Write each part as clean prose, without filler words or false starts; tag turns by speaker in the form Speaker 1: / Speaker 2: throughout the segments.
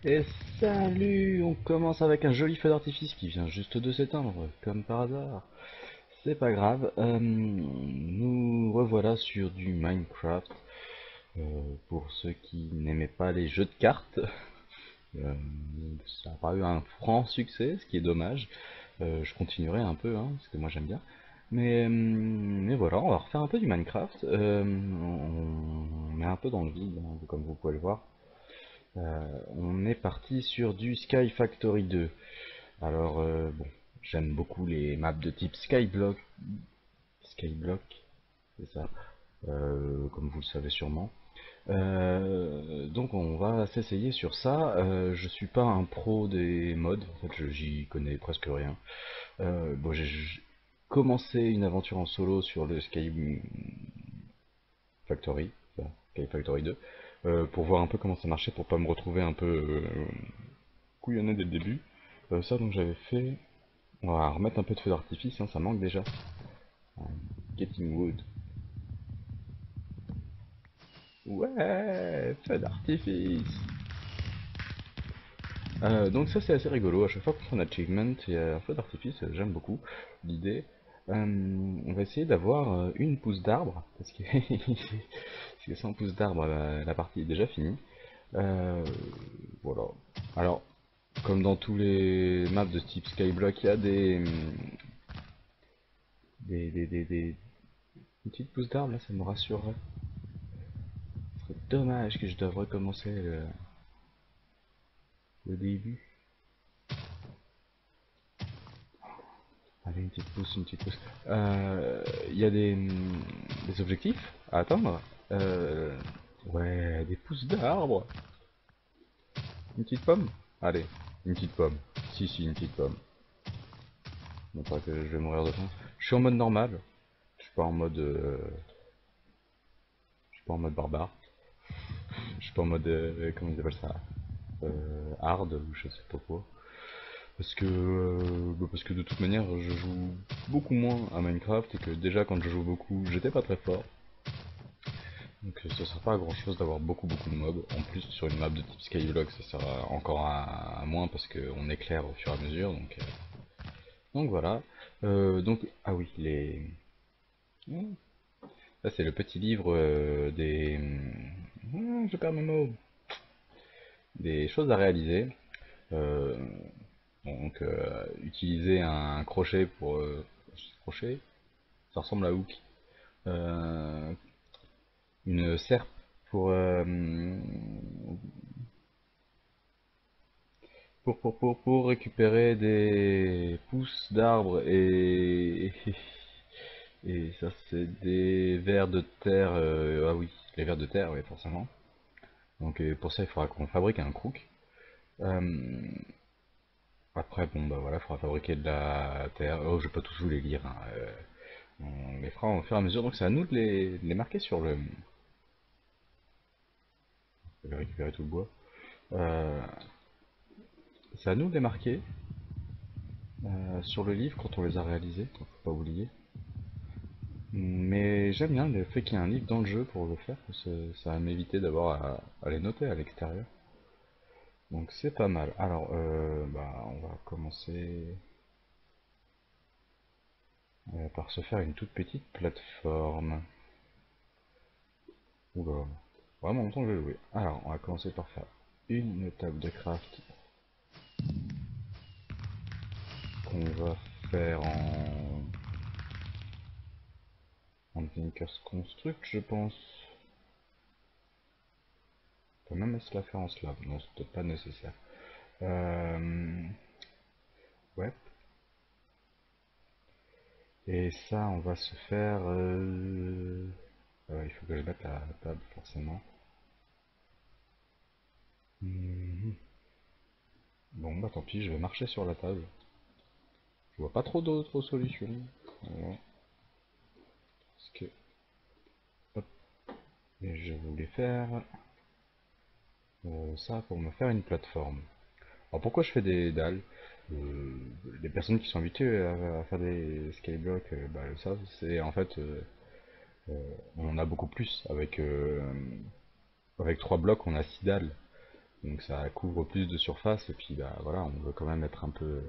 Speaker 1: Et salut, on commence avec un joli feu d'artifice qui vient juste de s'éteindre, comme par hasard. C'est pas grave, nous revoilà sur du Minecraft. Pour ceux qui n'aimaient pas les jeux de cartes, euh, ça n'a pas eu un franc succès, ce qui est dommage. Je continuerai un peu, hein, parce que moi j'aime bien. Mais voilà, on va refaire un peu du Minecraft. On est un peu dans le vide, hein, comme vous pouvez le voir. On est parti sur du Sky Factory 2. Alors, bon, j'aime beaucoup les maps de type Skyblock. Skyblock, c'est ça, comme vous le savez sûrement. Donc on va s'essayer sur ça. Je suis pas un pro des mods, en fait j'y connais presque rien. Bon, j'ai commencé une aventure en solo sur le Sky Factory, enfin, Sky Factory 2, pour voir un peu comment ça marchait, pour pas me retrouver un peu couillonné dès le début. Ça donc j'avais fait. On va remettre un peu de feu d'artifice, hein, ça manque déjà. Getting wood. Ouais, feu d'artifice. Donc ça c'est assez rigolo, à chaque fois qu'on fait un achievement, il y a un feu d'artifice, j'aime beaucoup l'idée. On va essayer d'avoir une pousse d'arbre, parce que, parce que sans pousse d'arbre, la partie est déjà finie. Euh, voilà. Alors, comme dans tous les maps de type Skyblock, il y a des une petite pousse d'arbre, là ça me rassurerait. Ce serait dommage que je doive recommencer le début. Allez, une petite pousse, une petite pousse. Il y a des objectifs à atteindre. Ouais, des pousses d'arbres. Une petite pomme. Allez, une petite pomme. Si, si, une petite pomme. Non pas que je vais mourir de faim. Je suis en mode normal. Je suis pas en mode, je suis pas en mode barbare. Je suis pas en mode, comment ils appellent ça, hard ou je sais pas quoi. Parce que de toute manière, je joue beaucoup moins à Minecraft et que déjà quand je joue beaucoup, j'étais pas très fort. Donc ça sert pas à grand chose d'avoir beaucoup de mobs. En plus sur une map de type Skyblock ça sert encore à moins parce qu'on éclaire au fur et à mesure. Donc voilà. Ah oui, les... Là c'est le petit livre je perds mes mots. Des choses à réaliser. Euh, utiliser un crochet pour... crochet. Ça ressemble à hook. Euh, une serpe pour, pour récupérer des pousses d'arbres et ça c'est des vers de terre. Ah oui, les vers de terre, oui forcément. Donc pour ça il faudra qu'on fabrique un crook. Euh, Après bon bah voilà, il faudra fabriquer de la terre. Oh je vais pas tous vous les lire, hein. On les fera au fur et à mesure. Donc c'est à nous de les marquer sur le. Je vais récupérer tout le bois. Euh, c'est à nous de les marquer sur le livre quand on les a réalisés. Faut pas oublier. Mais j'aime bien le fait qu'il y ait un livre dans le jeu pour le faire, parce que ça va m'éviter d'avoir à les noter à l'extérieur. Donc c'est pas mal. Alors, on va commencer par se faire une toute petite plateforme. Oula, vraiment longtemps que je vais jouer. Alors, on va commencer par faire une table de craft qu'on va faire en Thinkers Construct, je pense. On peut même se la faire en slab. Non, c'est peut-être pas nécessaire. Ouais. Et ça, on va se faire... il faut que je mette la table, forcément. Mhm. Bon, bah tant pis, je vais marcher sur la table. Je vois pas trop d'autres solutions. Voilà. Parce que... Hop. Et je voulais faire ça pour me faire une plateforme. Alors pourquoi je fais des dalles? Euh, les personnes qui sont habituées à faire des skyblocks bah, le savent. C'est en fait... on en a beaucoup plus. Avec 3 blocs, on a 6 dalles. Donc ça couvre plus de surface, et puis bah voilà, on veut quand même être un peu,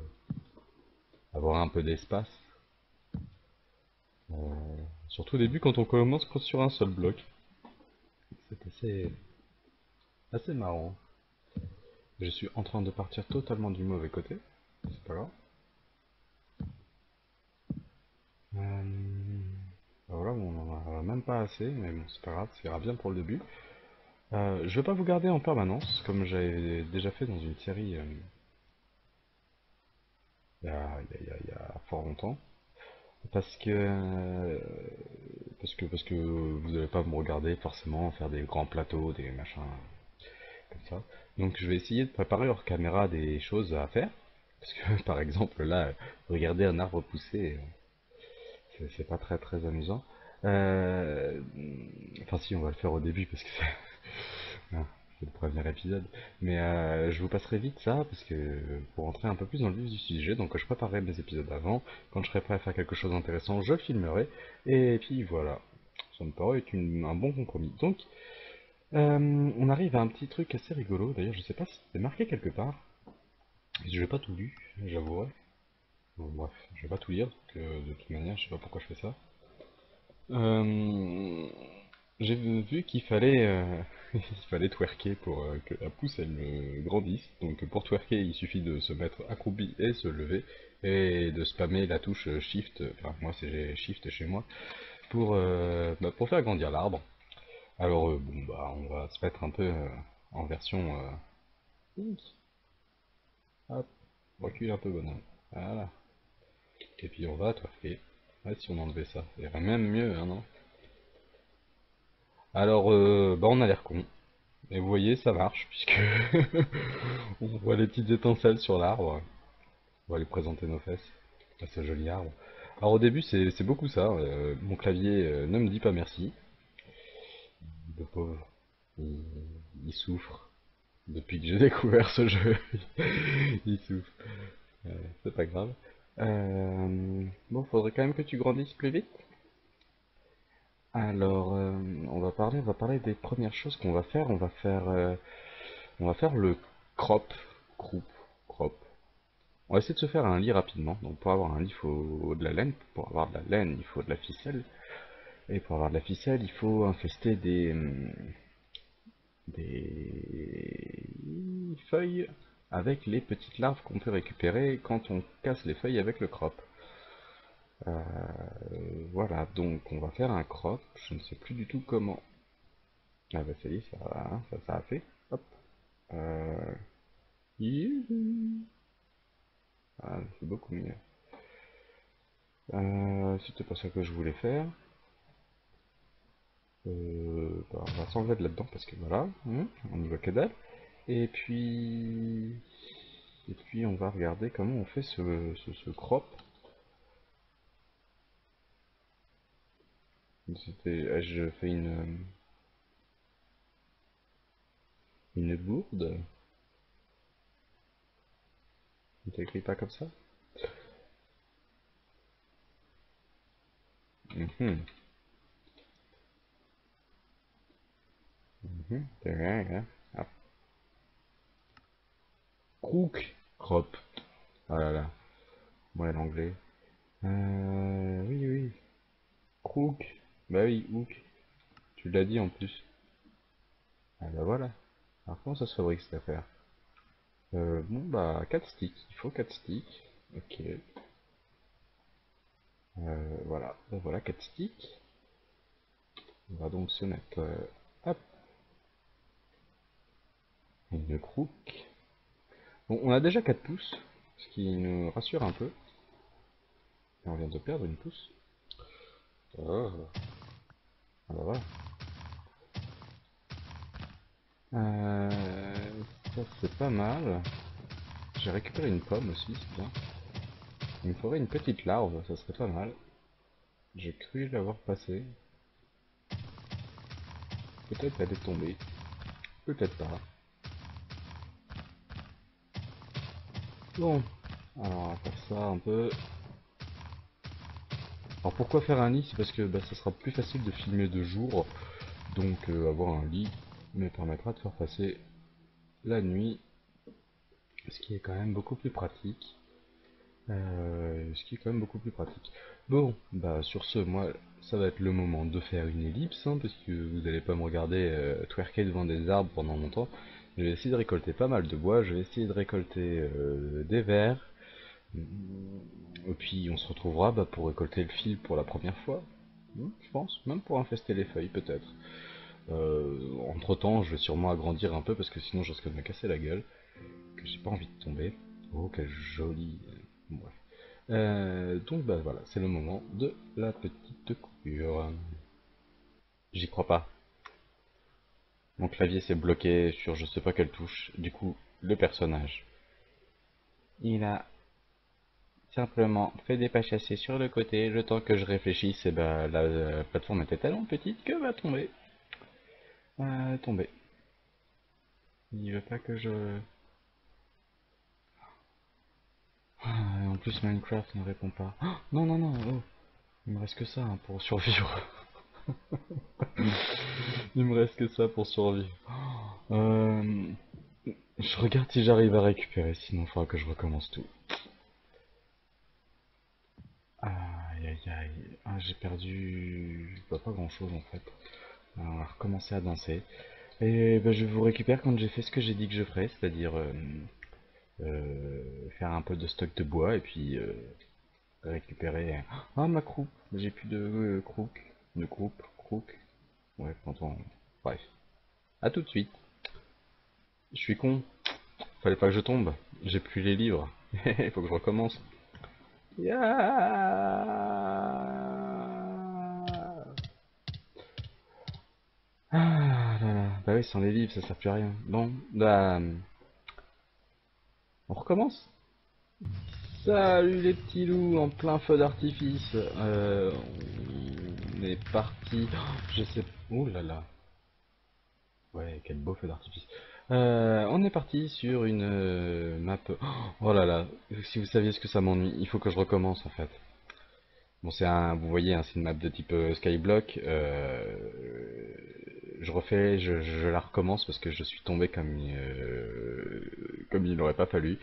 Speaker 1: avoir un peu d'espace. Surtout au début quand on commence sur un seul bloc. C'est assez marrant. Je suis en train de partir totalement du mauvais côté. C'est pas grave. Bah voilà, bon, on en a même pas assez, mais bon, c'est pas grave, ça ira bien pour le début. Je vais pas vous garder en permanence, comme j'avais déjà fait dans une série il y a fort longtemps. Parce que, parce que vous n'allez pas me regarder forcément faire des grands plateaux, des machins comme ça. Donc je vais essayer de préparer hors caméra des choses à faire. Parce que par exemple là, regarder un arbre pousser, c'est pas très très amusant. Euh, enfin si, on va le faire au début parce que ah, c'est le premier épisode. Mais je vous passerai vite ça, parce que pour entrer un peu plus dans le vif du sujet, donc je préparerai mes épisodes avant. Quand je serai prêt à faire quelque chose d'intéressant, je le filmerai. Et puis voilà, ça me paraît être un bon compromis. Donc, on arrive à un petit truc assez rigolo. D'ailleurs, je sais pas si c'est marqué quelque part. Je n'ai pas tout lu, j'avouerai. Bon, bref, je vais pas tout lire, parce que de toute manière, je sais pas pourquoi je fais ça. Euh, J'ai vu qu'il fallait, il fallait twerker pour que la pousse elle grandisse. Donc pour twerker, il suffit de se mettre accroupi et se lever et de spammer la touche Shift. Enfin moi c'est Shift chez moi pour faire grandir l'arbre. Alors bon bah on va se mettre un peu en version. Hop, recule un peu bonhomme. Voilà. Et puis on va twerker. Ouais, si on enlevait ça, il y aurait même mieux, hein, non? Alors bah on a l'air con. Et vous voyez, ça marche, puisque on voit les petites étincelles sur l'arbre. On va lui présenter nos fesses à ce joli arbre. Alors au début, c'est beaucoup ça. Mon clavier ne me dit pas merci. Le pauvre, il, il souffre. Depuis que j'ai découvert ce jeu, il souffre. C'est pas grave. Bon, faudrait quand même que tu grandisses plus vite. Alors, on va parler des premières choses qu'on va faire. On va faire le crop, croup, crop. On va essayer de se faire un lit rapidement. Donc pour avoir un lit, il faut de la laine. Pour avoir de la laine, il faut de la ficelle. Et pour avoir de la ficelle, il faut infester des feuilles avec les petites larves qu'on peut récupérer quand on casse les feuilles avec le crop. Voilà, donc on va faire un crop. Je ne sais plus du tout comment. Ah bah ça y est, ça a fait. Hop. Euh, youhou. Ah, c'est beaucoup mieux. C'était pas ça que je voulais faire. Bah, on va s'enlever de là-dedans parce que voilà, on y voit que dalle. Et puis, on va regarder comment on fait ce crop. Je fais une bourde. On t'écrit pas comme ça? Mhm, c'est vrai, hein. Ah, crook, crop. Oh là là, moi l'anglais. Oui, oui, crook. Bah oui, hook. Tu l'as dit en plus. Ah bah voilà. Alors comment ça se fabrique cette affaire? Bon bah 4 sticks, il faut 4 sticks. Ok. Voilà, donc voilà 4 sticks. On va donc se mettre hop, une crook. Bon, on a déjà 4 pouces, ce qui nous rassure un peu. Et on vient de perdre une pouce. Oh, ah bah voilà. Ça c'est pas mal. J'ai récupéré une pomme aussi, c'est bien. Il me faudrait une petite larve, ça serait pas mal. J'ai cru l'avoir passée. Peut-être elle est tombée. Peut-être pas. Bon, alors on va faire ça un peu. Alors pourquoi faire un lit? C'est parce que bah, ça sera plus facile de filmer de jour, donc avoir un lit me permettra de faire passer la nuit, ce qui est quand même beaucoup plus pratique. Bon, bah sur ce, moi, ça va être le moment de faire une ellipse, hein, parce que vous n'allez pas me regarder twerker devant des arbres pendant longtemps. Je vais essayer de récolter pas mal de bois, je vais essayer de récolter des vers, et puis on se retrouvera bah, pour récolter le fil pour la première fois, je pense, même pour infester les feuilles peut-être. Entre temps, je vais sûrement agrandir un peu parce que sinon je risque de me casser la gueule, que j'ai pas envie de tomber. Oh, quel joli. Bon, bref. Donc bah voilà, c'est le moment de la petite coupure. J'y crois pas. Mon clavier s'est bloqué sur je sais pas quelle touche. Du coup, le personnage, il a simplement fait des pas chassés sur le côté. Le temps que je réfléchisse, et bah la plateforme était tellement petite que va tomber. Tomber. Il veut pas que je... En plus Minecraft ne répond pas. Oh, non, non, non, oh. Il me reste que ça hein, pour survivre. Il me reste que ça pour survivre. Euh, je regarde si j'arrive à récupérer, sinon il faudra que je recommence tout. Aïe aïe aïe. Ah, j'ai perdu... Je vois pas grand chose en fait. Alors, on va recommencer à danser. Et ben, je vous récupère quand j'ai fait ce que j'ai dit que je ferais, c'est-à-dire faire un peu de stock de bois et puis récupérer... Ah, ma croupe. J'ai plus de crook. De croupe, crook. Ouais, quand on... Bref. À tout de suite. Je suis con. Fallait pas que je tombe. J'ai plus les livres. Il faut que je recommence. Yeah. Ah là là. Bah oui, sans les livres, ça sert plus à rien. Bon, bah... On recommence. Salut les petits loups en plein feu d'artifice. On est parti. Je sais... Ouh là là. Ouais, quel beau feu d'artifice. On est parti sur une map... Oh là là. Si vous saviez ce que ça m'ennuie, il faut que je recommence en fait. Bon, c'est un, vous voyez, hein, c'est une map de type Skyblock. Je refais, je la recommence parce que je suis tombé comme il n'aurait pas fallu.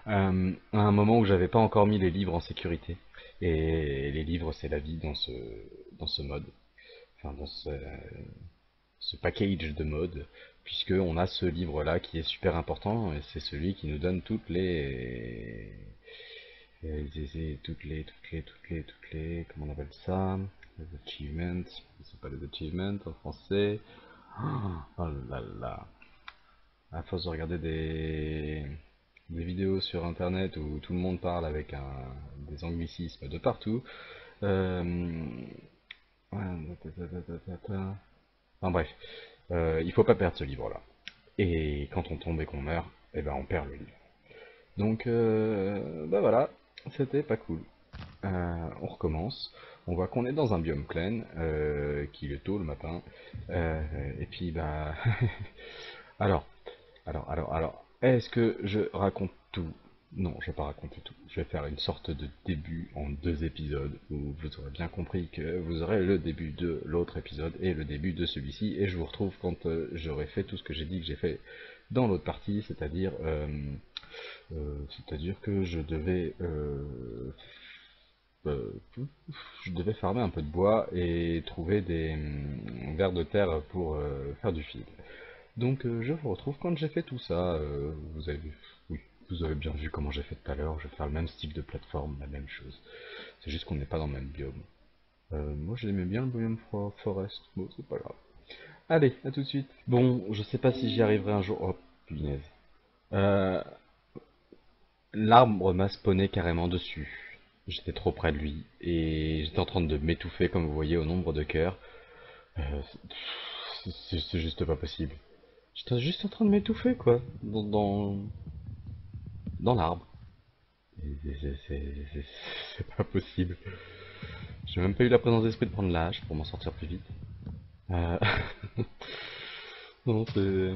Speaker 1: À un moment où j'avais pas encore mis les livres en sécurité. Et les livres, c'est la vie dans ce mode. Enfin, dans ce package de mode. Puisque on a ce livre-là qui est super important. Et c'est celui qui nous donne comment on appelle ça? Les achievements, c'est pas les achievements en français. Oh là là. À force de regarder des vidéos sur internet où tout le monde parle avec des anglicismes de partout. Euh, enfin bref, il faut pas perdre ce livre-là. Et quand on tombe et qu'on meurt, eh ben on perd le livre. Donc, bah voilà, c'était pas cool. On recommence. On voit qu'on est dans un biome clan, qu'il est tôt le matin. Et puis, bah... alors, est-ce que je raconte tout? Non, je vais pas raconter tout. Je vais faire une sorte de début en 2 épisodes, où vous aurez bien compris que vous aurez le début de l'autre épisode et le début de celui-ci, et je vous retrouve quand j'aurai fait tout ce que j'ai dit que j'ai fait dans l'autre partie, c'est-à-dire que euh, je devais farmer un peu de bois et trouver des vers de terre pour faire du fil. Donc je vous retrouve quand j'ai fait tout ça. Oui, vous avez bien vu comment j'ai fait tout à l'heure. Je vais faire le même style de plateforme, la même chose. C'est juste qu'on n'est pas dans le même biome. Moi j'aimais bien le biome forest. Bon, c'est pas grave. Allez, à tout de suite. Bon, je sais pas si j'y arriverai un jour. Oh, punaise. Euh, L'arbre m'a spawné carrément dessus. J'étais trop près de lui et j'étais en train de m'étouffer comme vous voyez au nombre de cœurs. Euh, c'est juste pas possible. J'étais juste en train de m'étouffer quoi, dans l'arbre. C'est pas possible. J'ai même pas eu la présence d'esprit de prendre la hache pour m'en sortir plus vite. Euh... non, je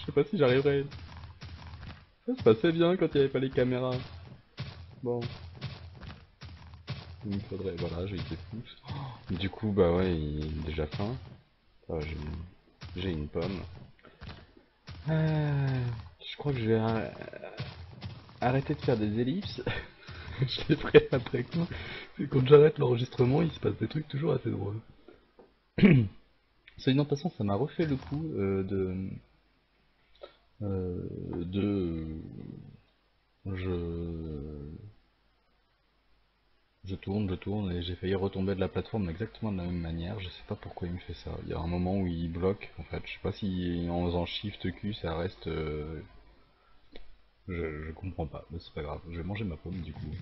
Speaker 1: sais pas si j'arriverai. Ça se passait bien quand il n'y avait pas les caméras. Bon, il me faudrait... Voilà, j'ai eu des pouces. Du coup, bah ouais, il est déjà faim. Ah, j'ai une pomme. Je crois que je vais arrêter de faire des ellipses. Je les ferai après coup. Et quand j'arrête l'enregistrement, il se passe des trucs toujours assez drôles. Soit dit en passant, ça m'a refait le coup de je je tourne et j'ai failli retomber de la plateforme exactement de la même manière. Je sais pas pourquoi il me fait ça. Il y a un moment où il bloque en fait. Je sais pas si en faisant Shift Q ça reste. Je comprends pas, mais c'est pas grave. Je vais manger ma pomme du coup.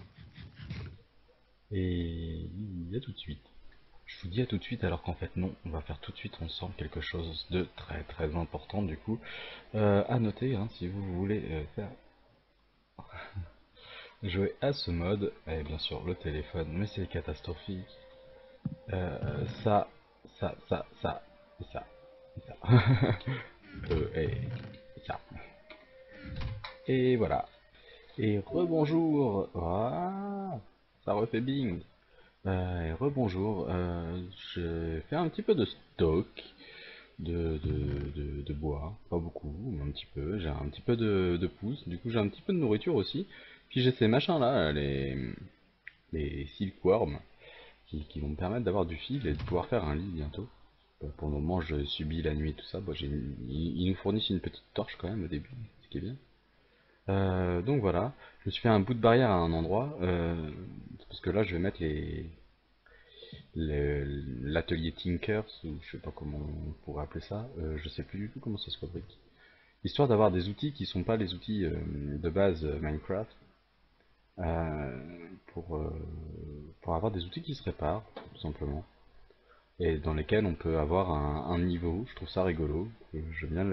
Speaker 1: Et à tout de suite. Je vous dis à tout de suite alors qu'en fait non, on va faire tout de suite ensemble quelque chose de très très important du coup. À noter hein, si vous voulez faire jouer à ce mode, et bien sûr le téléphone, mais c'est catastrophique. Ça, ça, et ça, et ça. Et ça. Et voilà. Et rebonjour. Ah, ça refait bing. Et rebonjour. Je fais un petit peu de stock de bois. Pas beaucoup, mais un petit peu. J'ai un petit peu de pouces. Du coup, j'ai un petit peu de nourriture aussi. Puis j'ai ces machins là, les silkworms, qui vont me permettre d'avoir du fil et de pouvoir faire un lit bientôt. Pour le moment, je subis la nuit et tout ça. Bon, ils nous fournissent une petite torche quand même au début, ce qui est bien. Donc voilà, je me suis fait un bout de barrière à un endroit, parce que là je vais mettre l'atelier Tinkers, ou je sais pas comment on pourrait appeler ça, je sais plus du tout comment ça se fabrique. Histoire d'avoir des outils qui sont pas les outils de base Minecraft, euh, pour, euh, pour avoir des outils qui se réparent, tout simplement, et dans lesquels on peut avoir un niveau, je trouve ça rigolo, j'aime bien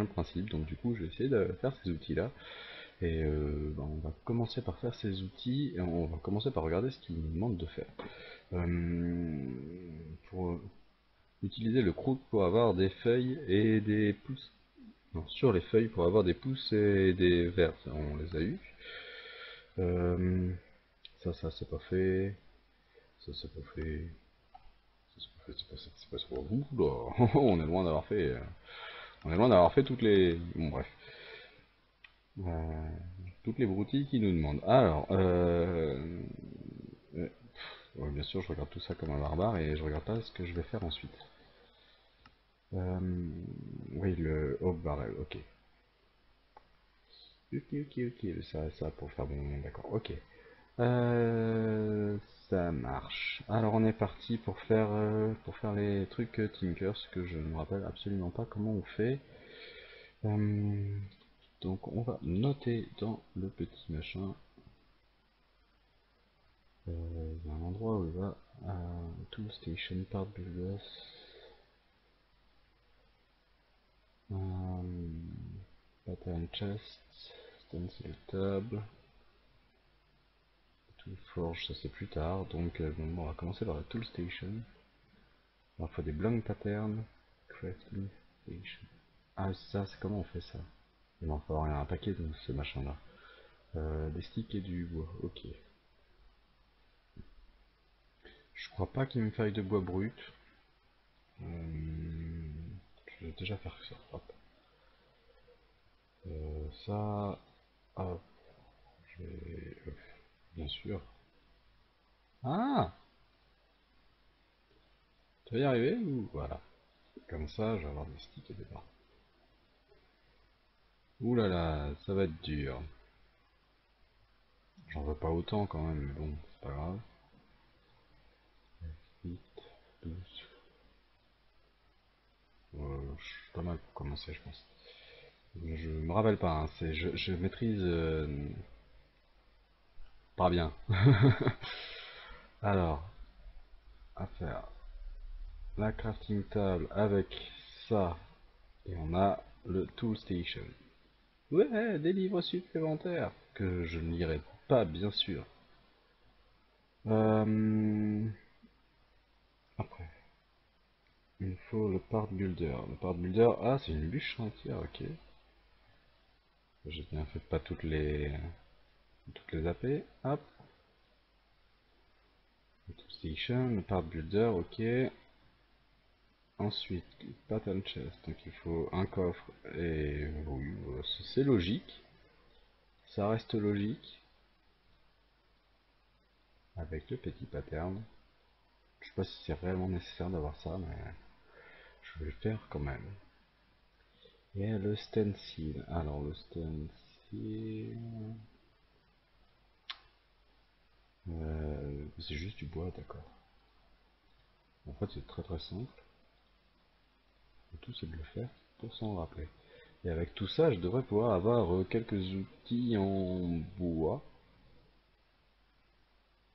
Speaker 1: le principe, donc du coup j'ai essayé de faire ces outils-là. Et on va commencer par faire ces outils, et on va commencer par regarder ce qu'il nous demande de faire. Pour utiliser le croûte pour avoir des feuilles et des pousses. Non, sur les feuilles pour avoir des pousses et des vers, ça, on les a eu. Euh, ça c'est pas fait. Ça c'est pas fait. Ça c'est pas fait, c'est pas trop. Ouh là, on est loin d'avoir fait. On est loin d'avoir fait toutes les. Bon bref. Euh, toutes les broutilles qui nous demandent. Alors, ouais, bien sûr, je regarde tout ça comme un barbare et je regarde pas ce que je vais faire ensuite. Oui, le haut barrel, ok. Ok, ça pour faire bon, d'accord, ok. Euh, Ça marche. Alors on est parti pour faire les trucs Tinkers, que je ne me rappelle absolument pas comment on fait. Euh, donc on va noter dans le petit machin. Il y a un endroit où il va Tool Station Part Builders. Pattern chest, stencil table, tool forge, ça c'est plus tard, donc bon, on va commencer par la tool station. Alors il faut des blank patterns, crafting station. Ah ça, c'est comment on fait ça? Il va falloir un paquet de ce machin là. Des sticks et du bois, ok. Je crois pas qu'il me faille de bois brut. Je vais déjà faire ça. Hop. Ça, hop, je vais, bien sûr. Ah, tu vas y arriver ou voilà. Comme ça, je vais avoir des sticks et des barres. Ouh là là, ça va être dur. J'en veux pas autant quand même, mais bon, c'est pas grave. 8, 12. Je suis pas mal pour commencer, je pense. Je me rappelle pas, hein, je maîtrise pas bien. Alors, à faire la crafting table avec ça, et on a le tool station. Ouais, des livres supplémentaires que je ne lirai pas, bien sûr. Après. Il me faut le part builder. Le part builder, ah, c'est une bûche entière, ok. J'ai bien fait pas toutes les AP. Hop. Station, le part builder, ok. Ensuite, pattern chest, donc il faut un coffre, et oui, c'est logique, ça reste logique, avec le petit pattern. Je sais pas si c'est réellement nécessaire d'avoir ça, mais je vais le faire quand même. Et le stencil, alors le stencil... c'est juste du bois, d'accord. En fait c'est très simple, le tout c'est de le faire pour s'en rappeler. Et avec tout ça, je devrais pouvoir avoir quelques outils en bois.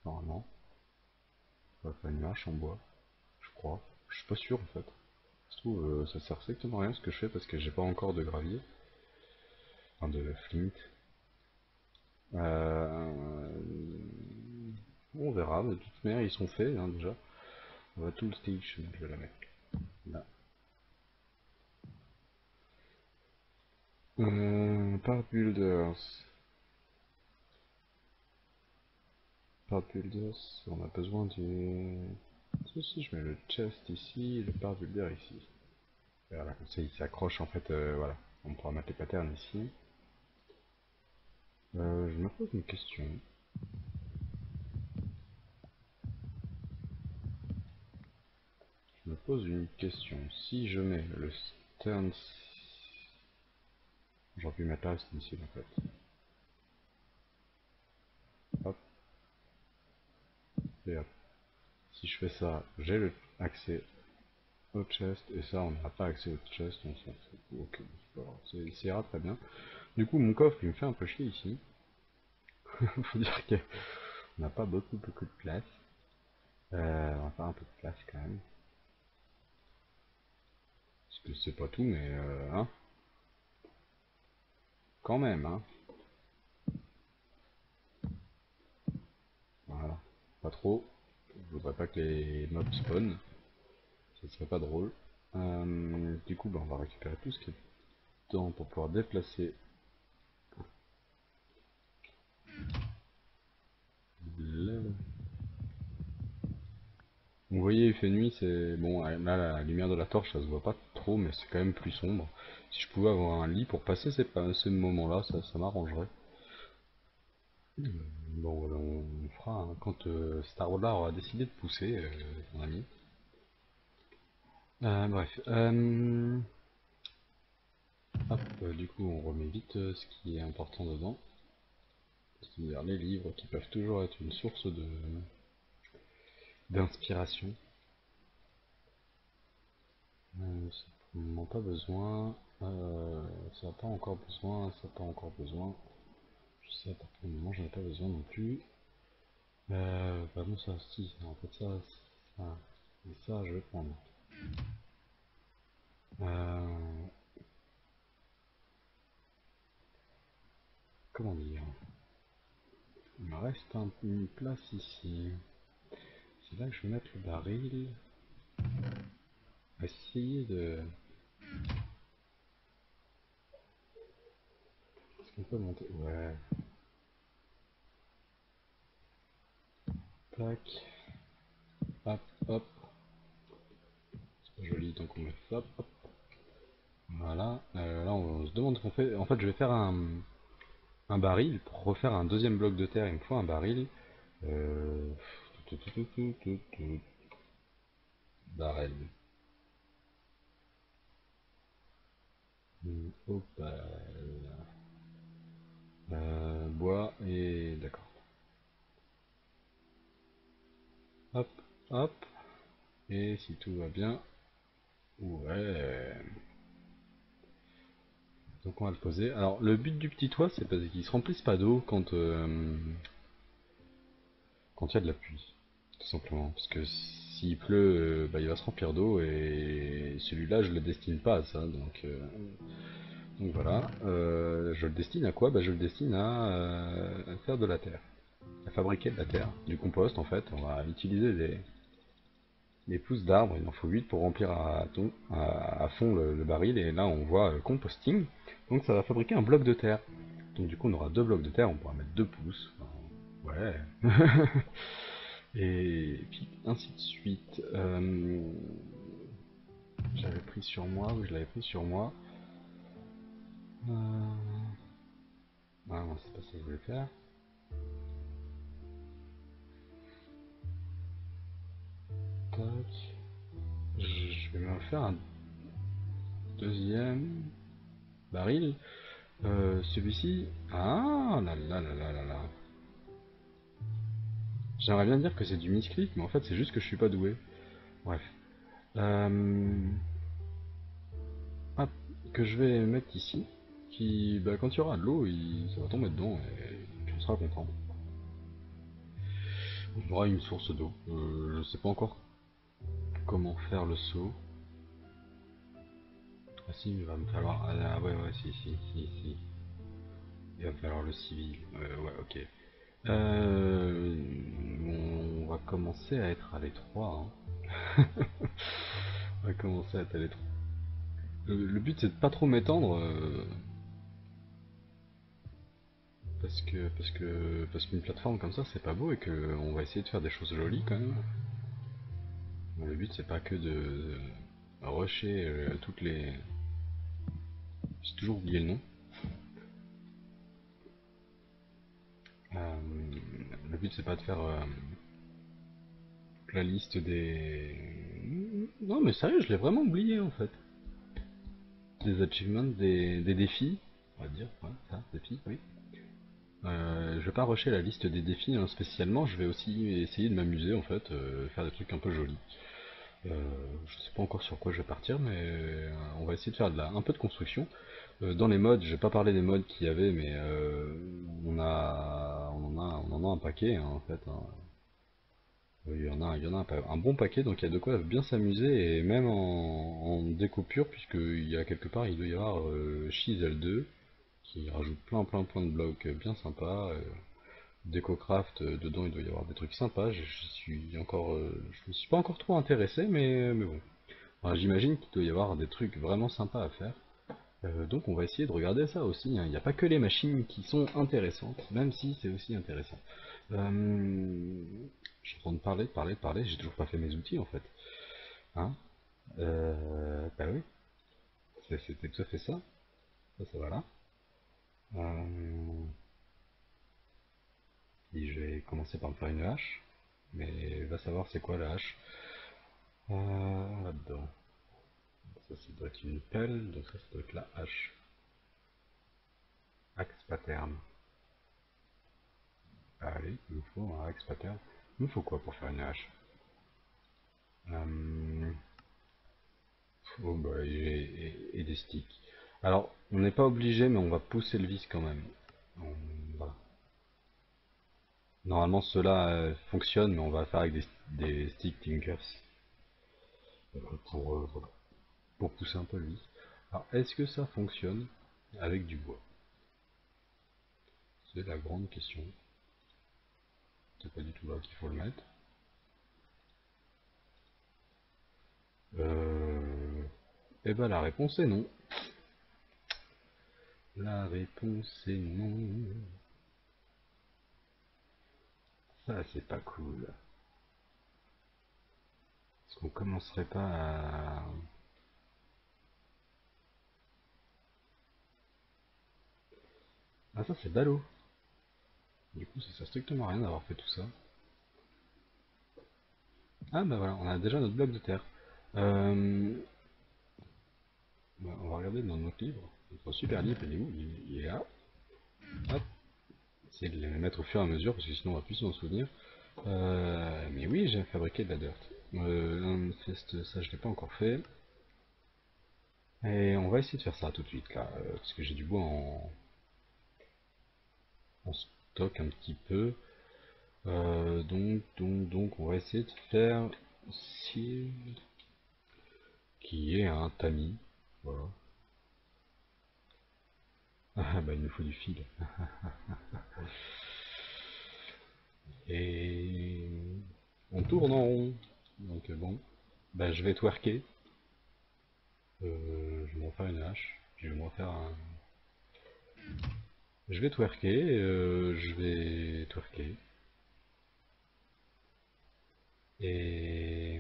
Speaker 1: Normalement. On va faire une marche en bois, je crois. Je suis pas sûr en fait. Ça se trouve, ça sert strictement à rien ce que je fais parce que j'ai pas encore de gravier. Enfin, de flint. Euh... On verra, de toute manière ils sont faits hein, déjà. On va tout le station, je vais la mettre là. Part builders. Part builders, on a besoin du... Si je mets le chest ici, le part builder ici. Et voilà, comme ça il s'accroche en fait, voilà. On pourra mettre les patterns ici. Je me pose une question. Je me pose une question. Si je mets le stance... J'aurais pu mettre là le stencil en fait. Hop, et hop. Si je fais ça, j'ai le accès au chest, et ça on n'a pas accès au chest, on s'en fout. Ok, c'est ira très bien. Du coup mon coffre il me fait un peu chier ici. Faut dire qu'on n'a pas beaucoup de place. On va faire un peu de place quand même. Parce que c'est pas tout, mais hein, quand même, hein. Voilà, pas trop. Je voudrais pas que les mobs spawn, ça serait pas drôle. Du coup, bah, on va récupérer tout ce qui est dedans pour pouvoir déplacer le... Vous voyez, il fait nuit, c'est bon. Là, la lumière de la torche, ça se voit pas trop, mais c'est quand même plus sombre. Si je pouvais avoir un lit pour passer ces moments-là, ça m'arrangerait. Bon, voilà, on fera hein, quand Star Wars aura décidé de pousser, mon ami. Bref, hop, du coup, on remet vite ce qui est important dedans. C'est-à-dire les livres qui peuvent toujours être une source de d'inspiration. Ça n'a pas besoin. Ça n'a pas encore besoin. Ça n'a pas encore besoin. Je sais, à partir du moment j'en ai pas besoin non plus. Bah bon, ça, si, en fait, ça, et ça, je vais prendre. Comment dire? Il me reste une place ici. C'est là que je vais mettre le baril. Essayer de... Est-ce qu'on peut monter? Ouais. Tac. Hop, hop. C'est pas joli, donc on met ça. Hop. Voilà. Là, on se demande ce qu'on fait. En fait, je vais faire un baril. Pour refaire un deuxième bloc de terre, il me faut un baril. Euh... Baril. Opale. Bois et... D'accord. Hop, hop. Et si tout va bien... Ouais... Donc on va le poser. Alors le but du petit toit, c'est parce qu'il se remplisse pas d'eau quand il y a de la pluie, tout simplement. Parce que s'il pleut, bah, il va se remplir d'eau et celui-là, je le destine pas à ça. Donc voilà. Je le destine à quoi? Bah, je le destine à faire de la terre, à fabriquer de la terre, du compost en fait. On va utiliser des pousses d'arbres. Il en faut 8 pour remplir à fond le baril. Et là, on voit composting. Donc ça va fabriquer un bloc de terre. Donc du coup, on aura deux blocs de terre. On pourra mettre 2 pouces. Enfin, ouais. Et puis ainsi de suite. pris sur moi, oui je l'avais pris sur moi. Ah non, c'est pas ça que je voulais faire. Tac. Je vais me faire un deuxième baril. Celui-ci. Ah là là là là là là. J'aimerais bien dire que c'est du misclick, mais en fait c'est juste que je suis pas doué. Bref. Hop, que je vais mettre ici. Qui, bah, quand il y aura de l'eau, ça va tomber dedans et tu seras content. On aura une source d'eau. Je sais pas encore comment faire le saut. Ah si, il va me falloir... Ah ouais, ouais, si. Il va me falloir le civil. Ouais, ok. On va commencer à être à l'étroit. Hein. On va commencer à être à l'étroit. Le but c'est de pas trop m'étendre. Parce qu'une plateforme comme ça c'est pas beau et que on va essayer de faire des choses jolies quand même. Bon, le but c'est pas que de rusher toutes les... J'ai toujours oublié le nom. Le but c'est pas de faire la liste des... Non mais sérieux, je l'ai vraiment oublié en fait. Des achievements, des défis, on va dire, ouais, ça, défis, oui. Je vais pas rusher la liste des défis hein, spécialement, je vais aussi essayer de m'amuser en fait, faire des trucs un peu jolis. Je sais pas encore sur quoi je vais partir, mais on va essayer de faire un peu de construction. Dans les mods, je vais pas parler des mods qu'il y avait, mais on en a un paquet hein, en fait. Hein. Il y en a un bon paquet, donc il y a de quoi bien s'amuser, et même en découpure, puisqu'il y a quelque part, il doit y avoir Chisel2, qui rajoute plein de blocs bien sympas. DecoCraft, dedans il doit y avoir des trucs sympas, je me suis pas encore trop intéressé, mais bon. Enfin, j'imagine qu'il doit y avoir des trucs vraiment sympas à faire. Donc on va essayer de regarder ça aussi, hein. Il n'y a pas que les machines qui sont intéressantes, même si c'est aussi intéressant. Je suis en train de parler, j'ai toujours pas fait mes outils en fait. Hein bah oui, c'était tout à fait ça. Ça va là. Et je vais commencer par me faire une hache, mais va savoir c'est quoi la hache. Là-dedans. Ça doit être une pelle, donc ça doit être la hache. Axe pattern. Allez, il me faut un axe pattern. Il me faut quoi pour faire une hache Oh bah, et des sticks. Alors, on n'est pas obligé, mais on va pousser le vis quand même. Voilà. Normalement, cela fonctionne, mais on va faire avec des sticks Tinkers voilà, pour pousser un peu le vis. Alors, est-ce que ça fonctionne avec du bois? C'est la grande question. C'est pas du tout là qu'il faut le mettre. Et ben la réponse est non. La réponse est non. Ça c'est pas cool. Est-ce qu'on commencerait pas à... Ah ça c'est ballot. Du coup ça sert strictement à rien d'avoir fait tout ça. Ah bah voilà, on a déjà notre bloc de terre. Bah, on va regarder dans notre livre. Notre super livre, il est où? Il est là. Hop. Essayer de les mettre au fur et à mesure parce que sinon on va plus s'en souvenir. Mais oui, j'ai fabriqué de la dirt. L'infest, ça je l'ai pas encore fait. Et on va essayer de faire ça tout de suite là, parce que j'ai du bois en stock un petit peu. Donc, on va essayer de faire ci qui est un tamis. Voilà. Ah bah il nous faut du fil. Et on tourne en rond. Donc bon, bah je vais twerker. Je vais m'en faire une hache. Je vais m'en faire un. Je vais twerker. Je vais twerker. Et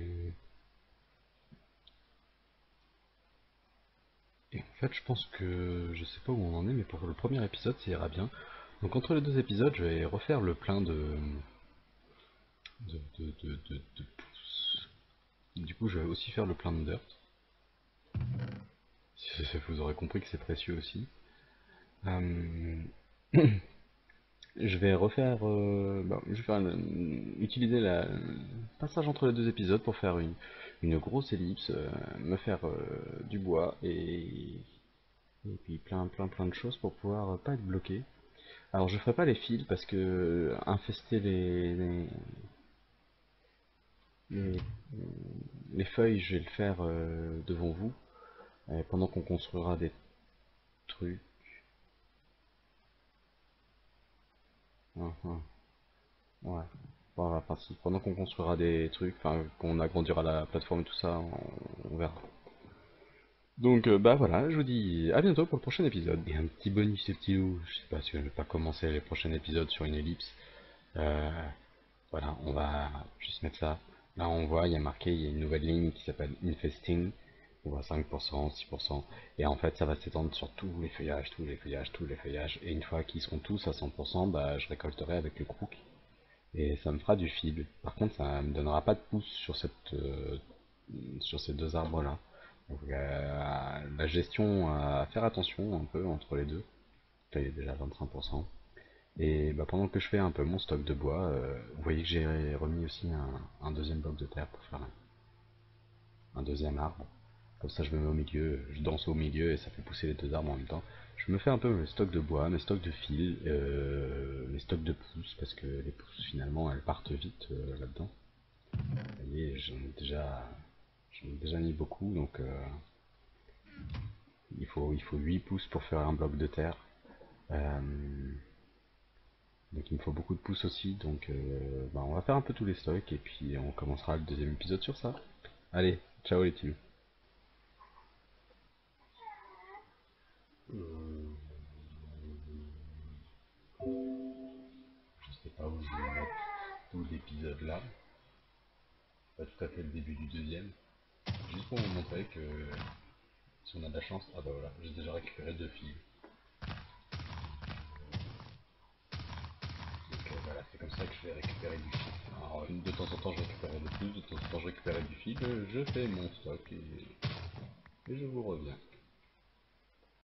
Speaker 1: En fait, je pense que je sais pas où on en est, mais pour le premier épisode, ça ira bien. Donc entre les deux épisodes, je vais refaire le plein de pouces. Du coup, je vais aussi faire le plein de dirt. Vous aurez compris que c'est précieux aussi. Euh, je vais refaire, je vais faire utiliser le passage entre les deux épisodes pour faire une grosse ellipse, me faire du bois et puis plein de choses pour pouvoir pas être bloqué. Alors je ferai pas les fils parce que infester les, les feuilles, je vais le faire devant vous pendant qu'on construira des trucs. Uhum. Ouais. Voilà, enfin, si, pendant qu'on construira des trucs, enfin qu'on agrandira la plateforme et tout ça, on verra. Donc bah voilà, je vous dis à bientôt pour le prochain épisode. Et un petit bonus, ces petits loups. Je sais pas si je vais pas commencer les prochains épisodes sur une ellipse. Euh, voilà, on va juste mettre ça. Là on voit, il y a marqué, il y a une nouvelle ligne qui s'appelle Infesting. On voit 5%, 6%. Et en fait ça va s'étendre sur tous les feuillages, tous les feuillages, tous les feuillages. Et une fois qu'ils seront tous à 100%, bah je récolterai avec le crook. Et ça me fera du fil. Par contre ça me donnera pas de pouce sur ces deux arbres là. Donc, la gestion à faire attention un peu entre les deux. Là il est déjà 25%. Et bah, pendant que je fais un peu mon stock de bois, vous voyez que j'ai remis aussi un deuxième bloc de terre pour faire un deuxième arbre. Comme ça je me mets au milieu, je danse au milieu et ça fait pousser les deux arbres en même temps. Je me fais un peu mes stocks de bois, mes stocks de fil, mes stocks de pousses, parce que les pousses finalement elles partent vite là-dedans. Vous voyez, j'en ai déjà mis beaucoup, donc il faut 8 pouces pour faire un bloc de terre. Euh, donc il me faut beaucoup de pouces aussi, donc on va faire un peu tous les stocks et puis on commencera le deuxième épisode sur ça. Allez, ciao les teams. Je sais pas où je vais mettre tout l'épisode là, pas tout à fait le début du deuxième, juste pour vous montrer que si on a de la chance, ah bah voilà, j'ai déjà récupéré deux fils. Donc voilà, c'est comme ça que je vais récupérer du fil. Alors de temps en temps je récupérais le plus, de temps en temps je récupérais du fil, je fais mon stock et je vous reviens.